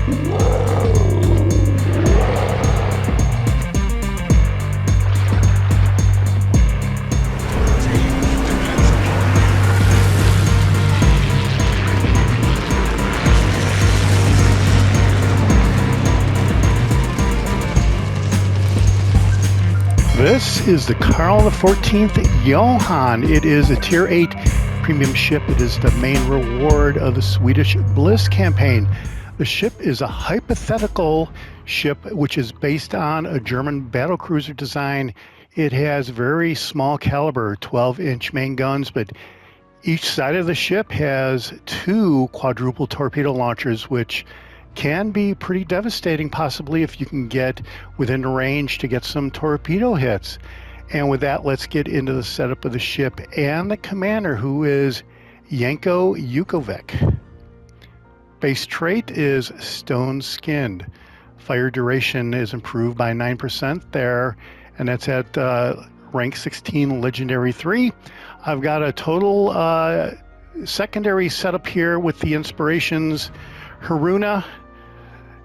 This is the Karl XIV Johan. It is a Tier 8 premium ship. It is the main reward of the Swedish Bliss campaign. The ship is a hypothetical ship which is based on a German battlecruiser design. It has very small caliber 12-inch main guns, but each side of the ship has 2 quadruple torpedo launchers, which can be pretty devastating, possibly if you can get within range to get some torpedo hits. And with that, let's get into the setup of the ship and the commander, who is Shimanto Jucovich. Base trait is stone-skinned. Fire duration is improved by 9% there, and that's at rank 16, legendary 3. I've got a total secondary setup here with the inspirations. Haruna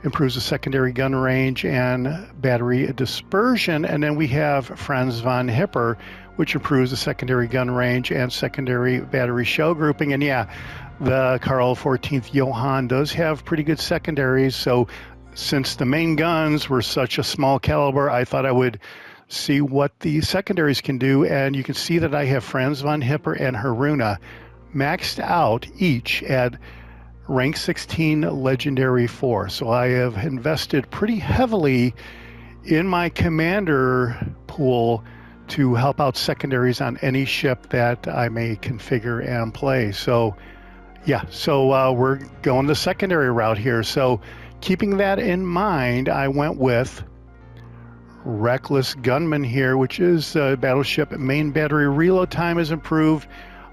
improves the secondary gun range and battery dispersion, and then we have Franz von Hipper, which improves the secondary gun range and secondary battery shell grouping. And yeah, the Karl XIV Johan does have pretty good secondaries, so since the main guns were such a small caliber, I thought I would see what the secondaries can do, and you can see that I have Franz von Hipper and Haruna maxed out each at rank 16, legendary 4. So I have invested pretty heavily in my commander pool to help out secondaries on any ship that I may configure and play. So yeah, so we're going the secondary route here. So keeping that in mind, I went with Reckless Gunman here, which is Battleship. Main battery reload time is improved,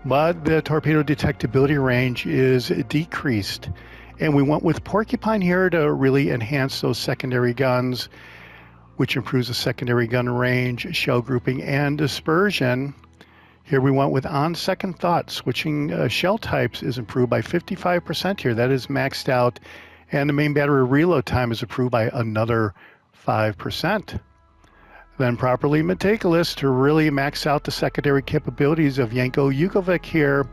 but the torpedo detectability range is decreased. And we went with Porcupine here to really enhance those secondary guns, which improves the secondary gun range, shell grouping, and dispersion. Here we went with On Second Thought. Switching shell types is improved by 55% here. That is maxed out. And the main battery reload time is improved by another 5%. Then properly meticulous to really max out the secondary capabilities of Shimanto Jucovich here.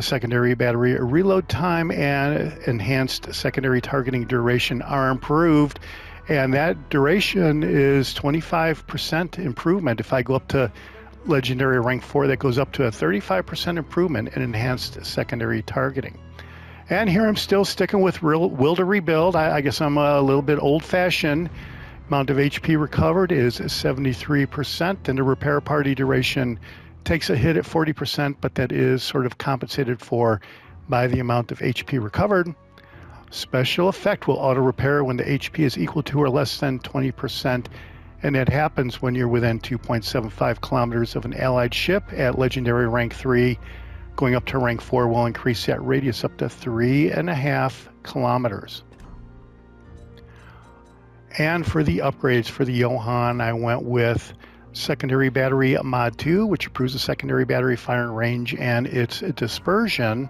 Secondary battery reload time and enhanced secondary targeting duration are improved, and that duration is 25% improvement. If I go up to legendary rank 4, that goes up to a 35% improvement in enhanced secondary targeting. And here I'm still sticking with will to rebuild. I guess I'm a little bit old-fashioned. Amount of HP recovered is 73%, and the repair party duration takes a hit at 40%, but that is sort of compensated for by the amount of HP recovered. Special effect will auto repair when the HP is equal to or less than 20%, and that happens when you're within 2.75 kilometers of an allied ship at legendary rank 3. Going up to rank 4 will increase that radius up to 3.5 kilometers. And for the upgrades for the Johan, I went with secondary battery mod 2, which improves the secondary battery firing range and its dispersion.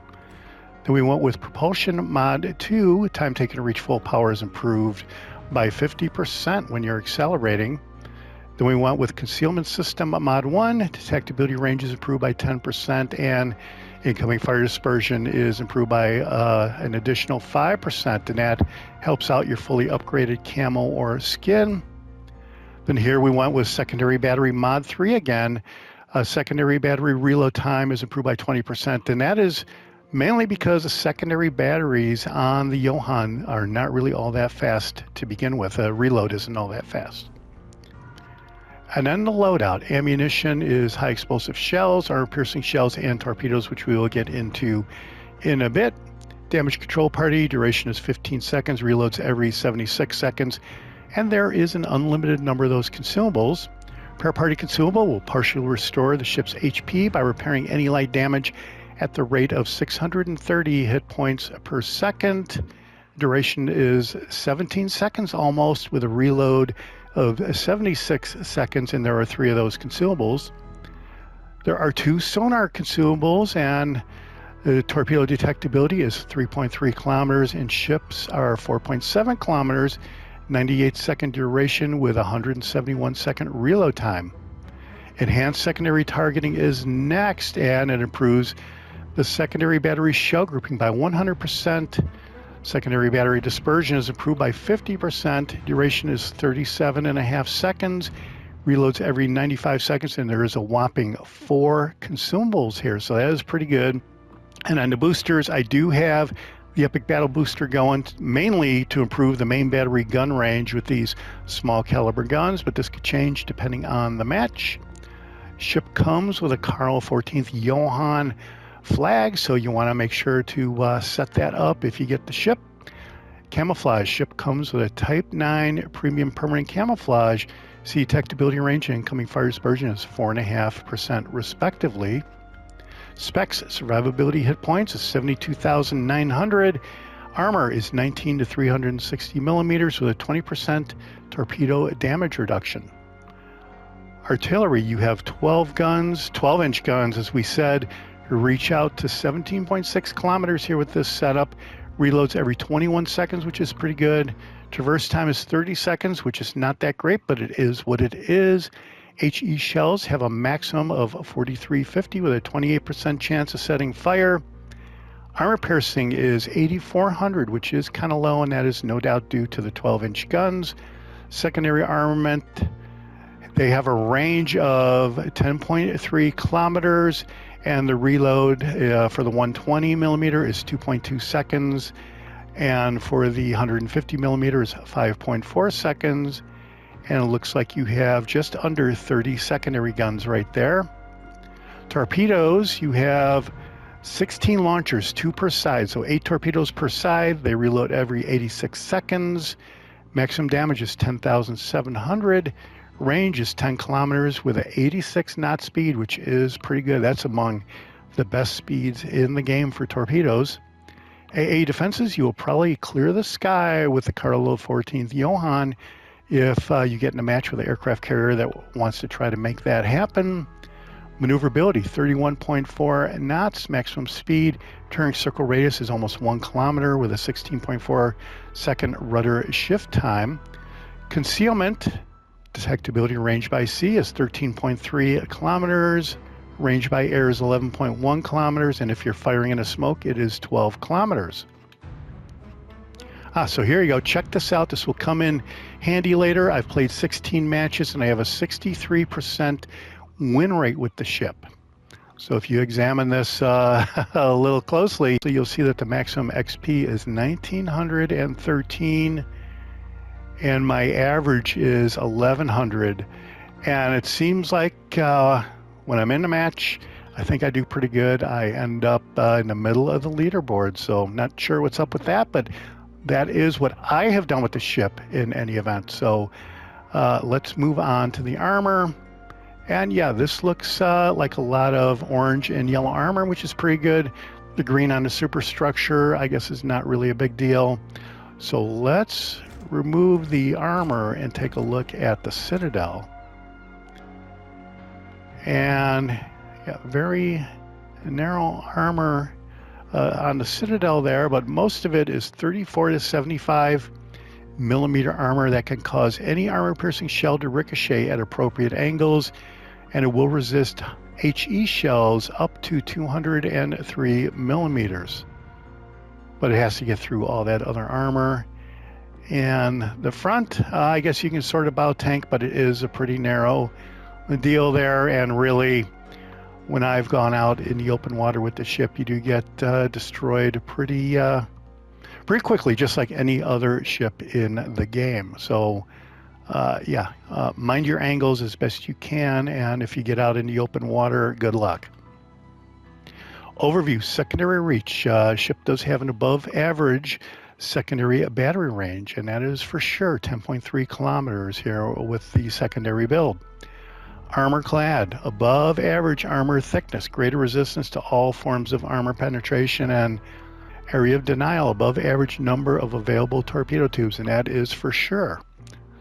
Then we went with propulsion mod 2. Time taken to reach full power is improved by 50% when you're accelerating. Then we went with concealment system mod 1. Detectability range is improved by 10%, and incoming fire dispersion is improved by an additional 5%, and that helps out your fully upgraded camo or skin. Then here we went with secondary battery mod 3 again. Secondary battery reload time is improved by 20%, and that is mainly because the secondary batteries on the Johan are not really all that fast to begin with. Reload isn't all that fast. And then the loadout. Ammunition is high explosive shells, armor-piercing shells, and torpedoes, which we will get into in a bit. Damage control party, duration is 15 seconds, reloads every 76 seconds, and there is an unlimited number of those consumables. Repair party consumable will partially restore the ship's HP by repairing any light damage at the rate of 630 hit points per second. Duration is 17 seconds almost, with a reload of 76 seconds, and there are 3 of those consumables. There are 2 sonar consumables, and The torpedo detectability is 3.3 kilometers and ships are 4.7 kilometers, 98-second duration with 171-second reload time. Enhanced secondary targeting is next, and it improves the secondary battery shell grouping by 100%. Secondary battery dispersion is improved by 50%. Duration is 37.5 seconds. Reloads every 95 seconds, and there is a whopping 4 consumables here, so that is pretty good. And on the boosters, I do have the Epic Battle Booster going, mainly to improve the main battery gun range with these small caliber guns, but this could change depending on the match. Ship comes with a Karl XIV Johan flag, so you want to make sure to set that up if you get the ship. Camouflage. Ship comes with a Type 9 Premium Permanent Camouflage. Sea detectability range and incoming fire dispersion is 4.5% respectively. Specs. Survivability hit points is 72,900. Armor is 19 to 360 millimeters with a 20% torpedo damage reduction. Artillery, you have 12 guns, 12-inch guns, as we said. Reach out to 17.6 kilometers here with this setup. Reloads every 21 seconds, which is pretty good. Traverse time is 30 seconds, which is not that great, but it is what it is. HE shells have a maximum of 4350 with a 28% chance of setting fire. Armor piercing is 8400, which is kind of low, and that is no doubt due to the 12-inch guns. Secondary armament, they have a range of 10.3 kilometers, and the reload for the 120 millimeter is 2.2 seconds, and for the 150 millimeter is 5.4 seconds. And it looks like you have just under 30 secondary guns right there. Torpedoes, you have 16 launchers, 2 per side, so 8 torpedoes per side. They reload every 86 seconds. Maximum damage is 10,700. Range is 10 kilometers with an 86 knot speed, which is pretty good. That's among the best speeds in the game for torpedoes. AA defenses, you will probably clear the sky with the Karl XIV Johan if you get in a match with an aircraft carrier that wants to try to make that happen. Maneuverability, 31.4 knots, maximum speed. Turning circle radius is almost 1 kilometer with a 16.4 second rudder shift time. Concealment, detectability range by sea is 13.3 kilometers. Range by air is 11.1 kilometers, and if you're firing in a smoke, it is 12 kilometers. So here you go. Check this out. This will come in handy later. I've played 16 matches, and I have a 63% win rate with the ship. So if you examine this a little closely, you'll see that the maximum XP is 1913, and my average is 1100. And it seems like when I'm in a match, I think I do pretty good. I end up in the middle of the leaderboard, so I'm not sure what's up with that, but that is what I have done with the ship in any event. So let's move on to the armor. And yeah, this looks like a lot of orange and yellow armor, which is pretty good. The green on the superstructure, I guess, is not really a big deal. So let's remove the armor and take a look at the Citadel. And yeah, very narrow armor on the Citadel there, but most of it is 34 to 75 millimeter armor that can cause any armor-piercing shell to ricochet at appropriate angles, and it will resist HE shells up to 203 millimeters. But it has to get through all that other armor. And the front, I guess you can sort of bow tank, but it is a pretty narrow deal there, and really, when I've gone out in the open water with the ship, you do get destroyed pretty quickly, just like any other ship in the game. So mind your angles as best you can, and if you get out in the open water, good luck. Overview, secondary reach. Ship does have an above average secondary battery range, and that is for sure 10.3 kilometers here with the secondary build. Armor clad, above average armor thickness, greater resistance to all forms of armor penetration, and area of denial, above average number of available torpedo tubes, and that is for sure.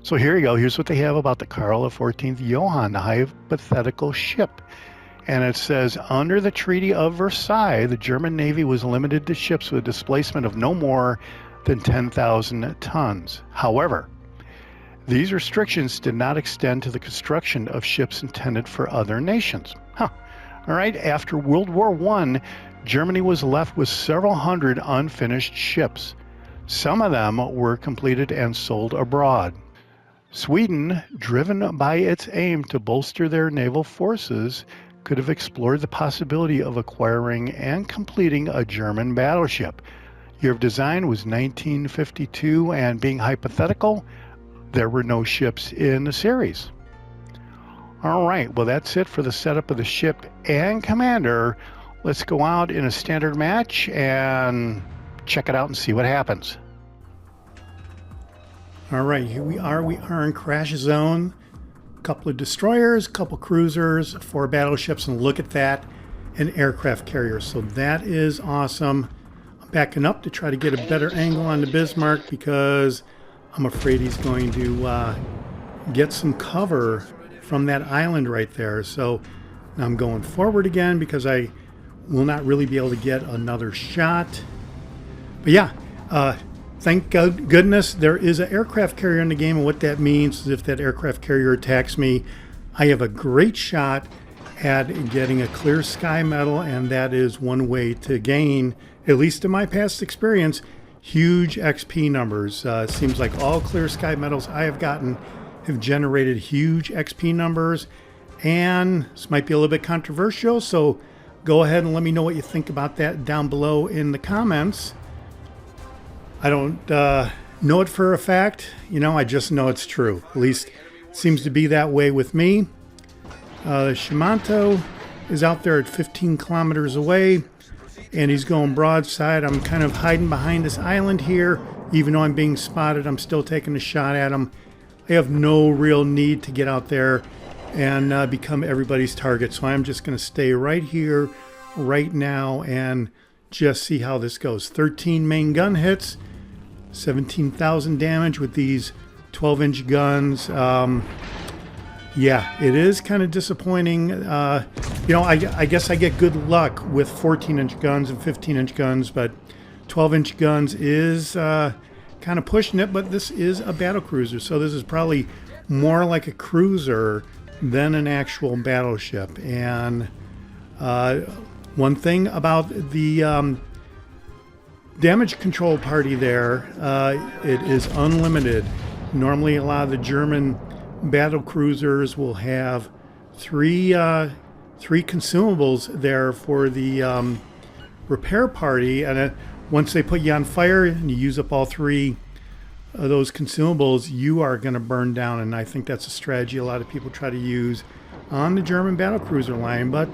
So here you go. Here's what they have about the Karl XIV Johan, the hypothetical ship. And it says, under the Treaty of Versailles, the German Navy was limited to ships with a displacement of no more than 10,000 tons. However, these restrictions did not extend to the construction of ships intended for other nations. All right, after World War I, Germany was left with several hundred unfinished ships. Some of them were completed and sold abroad. Sweden, driven by its aim to bolster their naval forces, could have explored the possibility of acquiring and completing a German battleship. Year of design was 1952, and being hypothetical, there were no ships in the series. All right, well, that's it for the setup of the ship and commander. Let's go out in a standard match and check it out and see what happens. All right, here we are. We are in crash zone. A couple of destroyers, a couple cruisers, 4 battleships, and look at that, an aircraft carrier. So that is awesome. I'm backing up to try to get a better angle on the Bismarck because I'm afraid he's going to get some cover from that island right there. So now I'm going forward again because I will not really be able to get another shot. But yeah, thank goodness there is an aircraft carrier in the game, and what that means is if that aircraft carrier attacks me, I have a great shot at getting a clear sky medal, and that is one way to gain, at least in my past experience, huge XP numbers. It seems like all clear sky medals I have gotten have generated huge XP numbers, and this might be a little bit controversial, so go ahead and let me know what you think about that down below in the comments. I don't know it for a fact, I just know it's true. At least it seems to be that way with me. The Shimanto is out there at 15 kilometers away, and he's going broadside. I'm kind of hiding behind this island here. Even though I'm being spotted, I'm still taking a shot at him. I have no real need to get out there and become everybody's target, so I'm just going to stay right here, right now, and just see how this goes. 13 main gun hits. 17,000 damage with these 12-inch guns. Yeah, it is kind of disappointing. I guess I get good luck with 14-inch guns and 15-inch guns, but 12-inch guns is kind of pushing it. But this is a battlecruiser, so this is probably more like a cruiser than an actual battleship. And one thing about the damage control party there, it is unlimited. Normally a lot of the German battle cruisers will have three consumables there for the repair party, and once they put you on fire and you use up all 3 of those consumables, you are going to burn down. And I think that's a strategy a lot of people try to use on the German battle cruiser line. But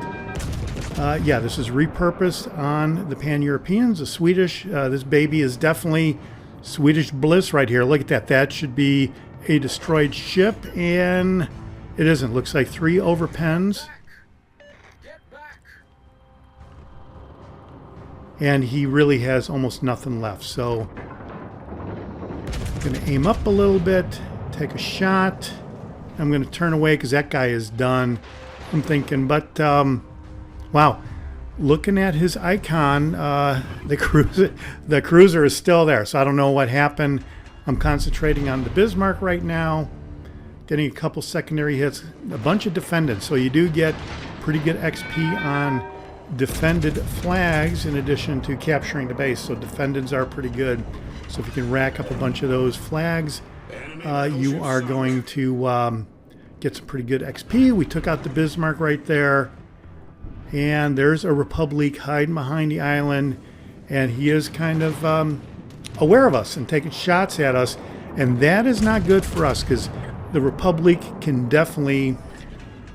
yeah, this is repurposed on the Pan-Europeans. The Swedish, this baby is definitely Swedish Bliss right here. Look at that. That should be a destroyed ship, and it isn't. Looks like 3 overpens. And he really has almost nothing left. So I'm going to aim up a little bit, take a shot. I'm going to turn away because that guy is done, I'm thinking. But wow, looking at his icon, the cruiser is still there. So I don't know what happened. I'm concentrating on the Bismarck right now, getting a couple secondary hits, a bunch of defended. So you do get pretty good XP on defended flags in addition to capturing the base. So defendeds are pretty good. So if you can rack up a bunch of those flags, you are going to get some pretty good XP. We took out the Bismarck right there. And there's a Republique hiding behind the island, and he is kind of aware of us and taking shots at us, and that is not good for us because the Republique can definitely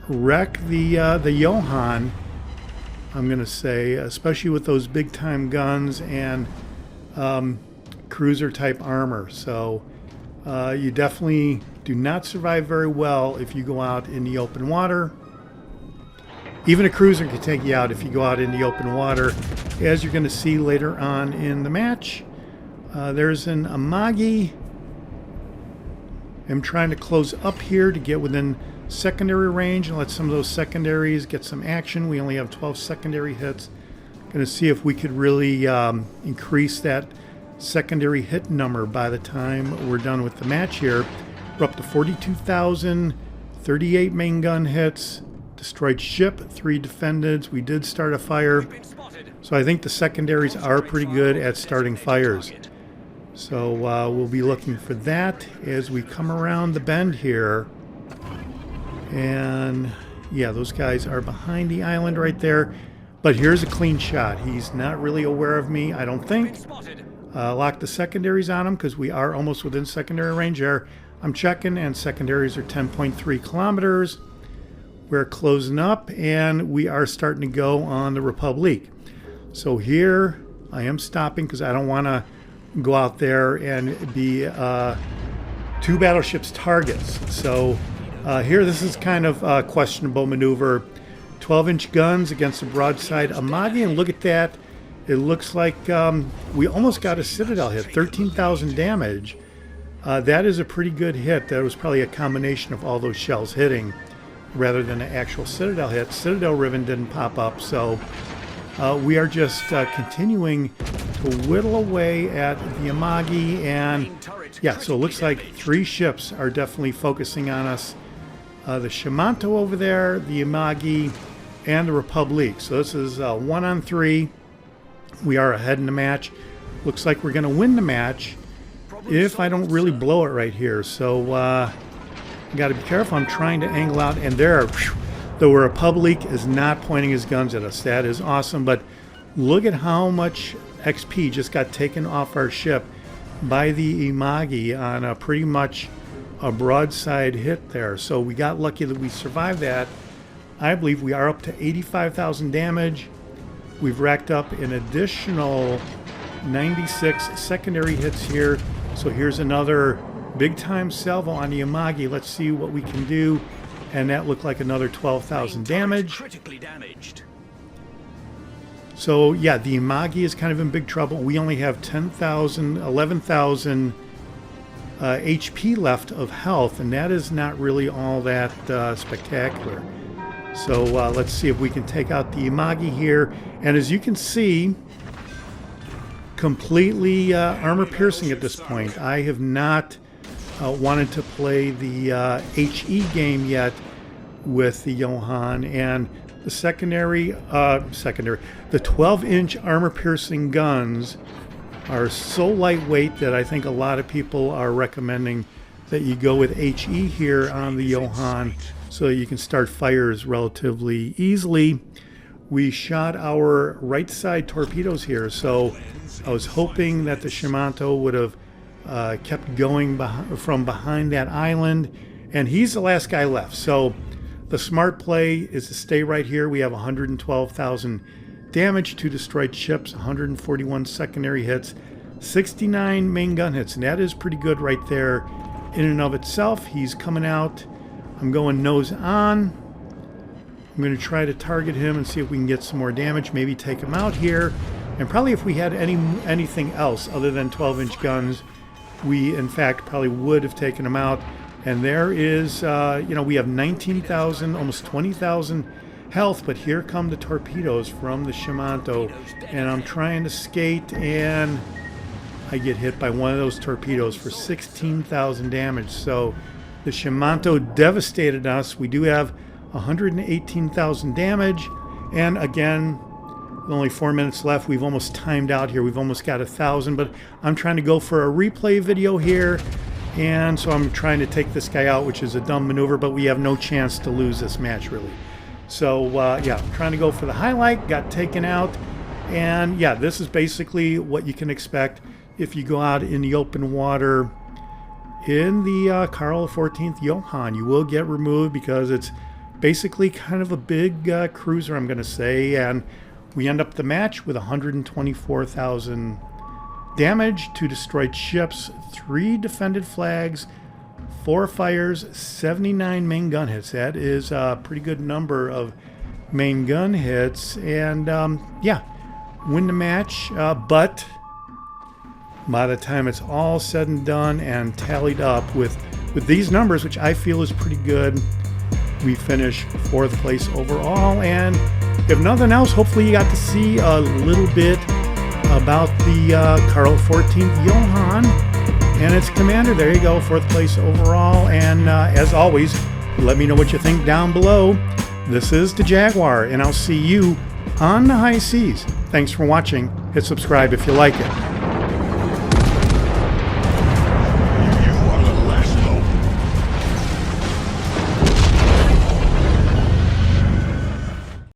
wreck the Johan, I'm going to say, especially with those big-time guns and cruiser-type armor. So you definitely do not survive very well if you go out in the open water. Even a cruiser can take you out if you go out in the open water, as you're going to see later on in the match. There's an Amagi. I'm trying to close up here to get within secondary range and let some of those secondaries get some action. We only have 12 secondary hits. Going to see if we could really increase that secondary hit number by the time we're done with the match here. We're up to 42,000, 38 main gun hits, destroyed ship, 3 defended. We did start a fire. So I think the secondaries are pretty good at starting fires. So we'll be looking for that as we come around the bend here. And yeah, those guys are behind the island right there. But here's a clean shot. He's not really aware of me, I don't think. Lock the secondaries on him because we are almost within secondary range there. I'm checking, and secondaries are 10.3 kilometers. We're closing up, and we are starting to go on the Republique. So here I am stopping because I don't want to go out there and be 2 battleships targets. So here, this is kind of a questionable maneuver. 12-inch guns against a broadside Amagi, and look at that. It looks like we almost got a Citadel hit, 13,000 damage. That is a pretty good hit. That was probably a combination of all those shells hitting rather than an actual Citadel hit. Citadel Riven didn't pop up, so we are just continuing to whittle away at the Amagi, and yeah, so it looks like 3 ships are definitely focusing on us. The Shimanto over there, the Amagi, and the Republique. So this is 1 on 3. We are ahead in the match. Looks like we're going to win the match if I don't really blow it right here. So I got to be careful. I'm trying to angle out, and there, the Republique is not pointing his guns at us. That is awesome. But look at how much XP just got taken off our ship by the Amagi on a pretty much a broadside hit there. So we got lucky that we survived that. I believe we are up to 85,000 damage. We've racked up an additional 96 secondary hits here. So here's another big time salvo on the Amagi. Let's see what we can do. And that looked like another 12,000 damage. So yeah, the Amagi is kind of in big trouble. We only have 10,000, 11,000 HP left of health, and that is not really all that spectacular. So let's see if we can take out the Amagi here. And as you can see, completely armor piercing at this point. I have not wanted to play the HE game yet with the Johan, and the the 12-inch armor piercing guns are so lightweight that I think a lot of people are recommending that you go with HE here on the Johan so you can start fires relatively easily. We shot our right side torpedoes here, so I was hoping that the Shimanto would have kept going from behind that island, and he's the last guy left. So the smart play is to stay right here. We have 112,000 damage, 2 destroyed ships, 141 secondary hits, 69 main gun hits, and that is pretty good right there in and of itself. He's coming out. I'm going nose on. I'm going to try to target him and see if we can get some more damage, maybe take him out here. And probably if we had anything else other than 12-inch guns, we in fact probably would have taken him out. And there is, we have 19,000, almost 20,000 health, but here come the torpedoes from the Shimanto, and I'm trying to skate, and I get hit by one of those torpedoes for 16,000 damage. So the Shimanto devastated us. We do have 118,000 damage, and again, with only 4 minutes left, we've almost timed out here. We've almost got 1,000, but I'm trying to go for a replay video here, and so I'm trying to take this guy out, which is a dumb maneuver, but we have no chance to lose this match, really. So, yeah, I'm trying to go for the highlight, got taken out, and yeah, this is basically what you can expect if you go out in the open water in the Karl XIV Johan. You will get removed because it's basically kind of a big cruiser, I'm going to say, and we end up the match with 124,000 damage, 2 destroyed ships, 3 defended flags, 4 fires, 79 main gun hits. That is a pretty good number of main gun hits, and yeah, win the match, but by the time it's all said and done and tallied up with these numbers, which I feel is pretty good, we finish 4th place overall. And if nothing else, hopefully you got to see a little bit about the Karl XIV Johan and its commander. There you go, 4th place overall. And as always, let me know what you think down below. This is the Jaguar, and I'll see you on the high seas. Thanks for watching. Hit subscribe if you like it.